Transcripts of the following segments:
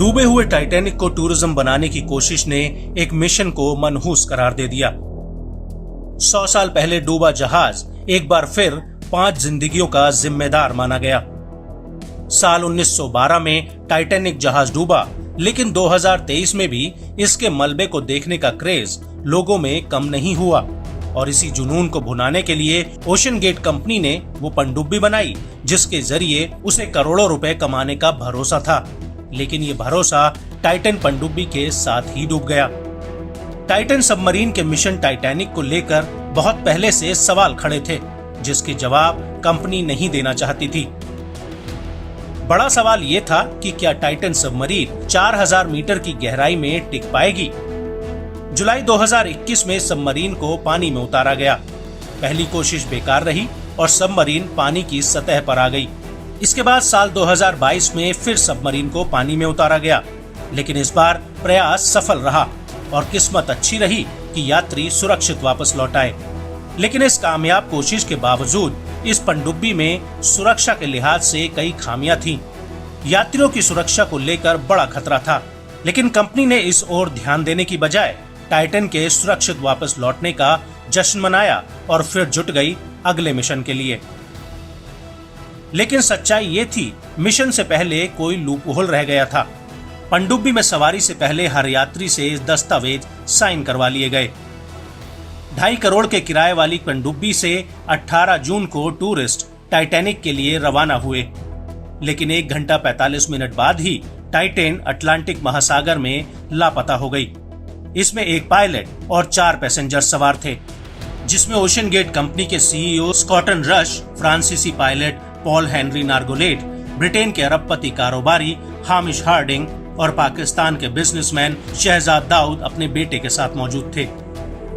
डूबे हुए टाइटैनिक को टूरिज्म बनाने की कोशिश ने एक मिशन को मनहूस करार दे दिया। 100 साल पहले डूबा जहाज एक बार फिर 5 जिंदगियों का जिम्मेदार माना गया। साल 1912 में टाइटैनिक जहाज डूबा, लेकिन 2023 में भी इसके मलबे को देखने का क्रेज लोगों में कम नहीं हुआ और इसी जुनून को भुनाने के लिए ओशन गेट कंपनी ने वो पनडुब्बी बनाई जिसके जरिए उसे करोड़ों रुपए कमाने का भरोसा था। लेकिन ये भरोसा टाइटन पनडुब्बी के साथ ही डूब गया। टाइटन सबमरीन के मिशन टाइटैनिक को लेकर बहुत पहले से सवाल खड़े थे, जिसके जवाब कंपनी नहीं देना चाहती थी। बड़ा सवाल ये था कि क्या टाइटन सबमरीन 4000 मीटर की गहराई में टिक पाएगी। जुलाई 2021 में सबमरीन को पानी में उतारा गया। पहली कोशिश बेकार रही और सबमरीन पानी की सतह पर आ गई। इसके बाद साल 2022 में फिर सबमरीन को पानी में उतारा गया, लेकिन इस बार प्रयास सफल रहा और किस्मत अच्छी रही कि यात्री सुरक्षित वापस लौट आए। लेकिन इस कामयाब कोशिश के बावजूद इस पनडुब्बी में सुरक्षा के लिहाज से कई खामियां थीं। यात्रियों की सुरक्षा को लेकर बड़ा खतरा था, लेकिन कंपनी ने इस ओर ध्यान देने की बजाय टाइटन के सुरक्षित वापस लौटने का जश्न मनाया और फिर जुट गई अगले मिशन के लिए। लेकिन सच्चाई ये थी, मिशन से पहले कोई लूपहोल रह गया था। पनडुब्बी में सवारी से पहले हर यात्री से दस्तावेज साइन करवा लिए गए। 2.5 करोड़ के किराए वाली पनडुब्बी से 18 जून को टूरिस्ट टाइटैनिक के लिए रवाना हुए, लेकिन 1 घंटा 45 मिनट बाद ही टाइटैन अटलांटिक महासागर में लापता हो गई। इसमें एक पायलट और 4 पैसेंजर सवार थे, जिसमें ओशन गेट कंपनी के सीईओ स्कॉटन रश, फ्रांसीसी pilot Paul Henry Nargeolet, Britain के अरबपति कारोबारी हामिश हार्डिंग और पाकिस्तान के बिजनेसमैन शहजाद दाऊद अपने बेटे के साथ मौजूद थे।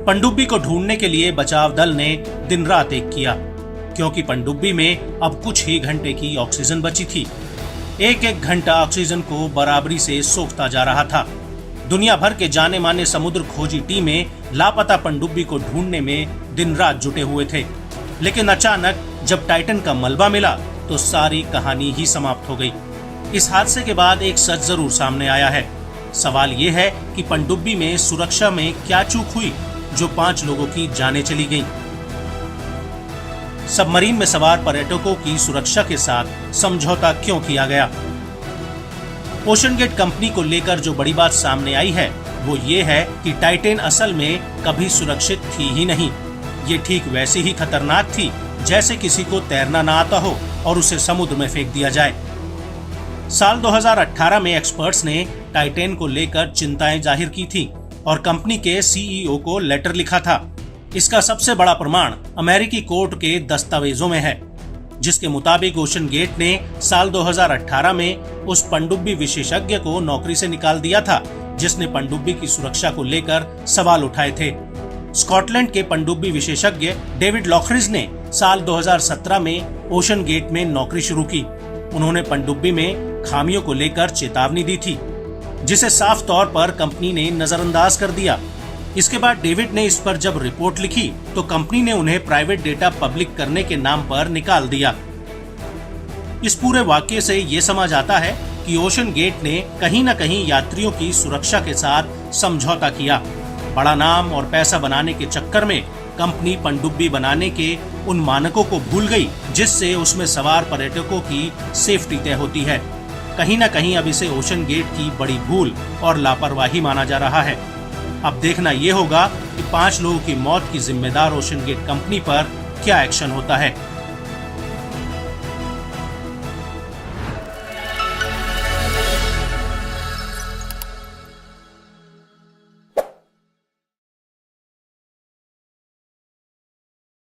पनडुब्बी को ढूंढने के लिए बचाव दल ने दिन रात एक किया, क्योंकि पनडुब्बी में अब कुछ ही घंटे की ऑक्सीजन बची थी। एक एक घंटा ऑक्सीजन को बराबरी से सोखता जा रहा था। दुनिया भर के जाने माने समुद्र खोजी टीमें लापता पनडुब्बी को ढूंढने में दिन रात जुटे हुए थे, लेकिन अचानक जब टाइटन का मलबा मिला तो सारी कहानी ही समाप्त हो गई। इस हादसे के बाद एक सच जरूर सामने आया है। सवाल ये है कि पनडुब्बी में सुरक्षा में क्या चूक हुई जो 5 लोगों की जानें चली गईं। सबमरीन में सवार पर्यटकों की सुरक्षा के साथ समझौता क्यों किया गया। ओशन गेट कंपनी को लेकर जो बड़ी बात सामने आई है वो ये है कि टाइटैन असल में कभी सुरक्षित थी ही नहीं। ये ठीक वैसी ही खतरनाक थी जैसे किसी को तैरना ना आता हो और उसे समुद्र में फेंक दिया जाए। साल 2018 में एक्सपर्ट्स ने टाइटैन को लेकर चिंताएं जाहिर की थी और कंपनी के सीईओ को लेटर लिखा था। इसका सबसे बड़ा प्रमाण अमेरिकी कोर्ट के दस्तावेजों में है, जिसके मुताबिक ओशन गेट ने साल 2018 में उस पनडुब्बी विशेषज्ञ को नौकरी से निकाल दिया था जिसने पनडुब्बी की सुरक्षा को लेकर सवाल उठाए थे। स्कॉटलैंड के पनडुब्बी विशेषज्ञ डेविड लॉकरिज ने साल 2017 में ओशन गेट में नौकरी शुरू की। उन्होंने पनडुब्बी में खामियों को लेकर चेतावनी दी थी, जिसे साफ तौर पर कंपनी ने नजरअंदाज कर दिया। इसके बाद डेविड ने इस पर जब रिपोर्ट लिखी तो कंपनी ने उन्हें प्राइवेट डेटा पब्लिक करने के नाम पर निकाल दिया। इस पूरे वाकये से ये समझ आता है कि ओशन गेट ने कहीं न कहीं यात्रियों की सुरक्षा के साथ समझौता किया। बड़ा नाम और पैसा बनाने के चक्कर में कंपनी पनडुब्बी बनाने के उन मानकों को भूल गई जिससे उसमें सवार पर्यटकों की सेफ्टी तय होती है। कहीं न कहीं अब इसे ओशन गेट की बड़ी भूल और लापरवाही माना जा रहा है। अब देखना ये होगा कि 5 लोगों की मौत की जिम्मेदार ओशन गेट कंपनी पर क्या एक्शन होता है।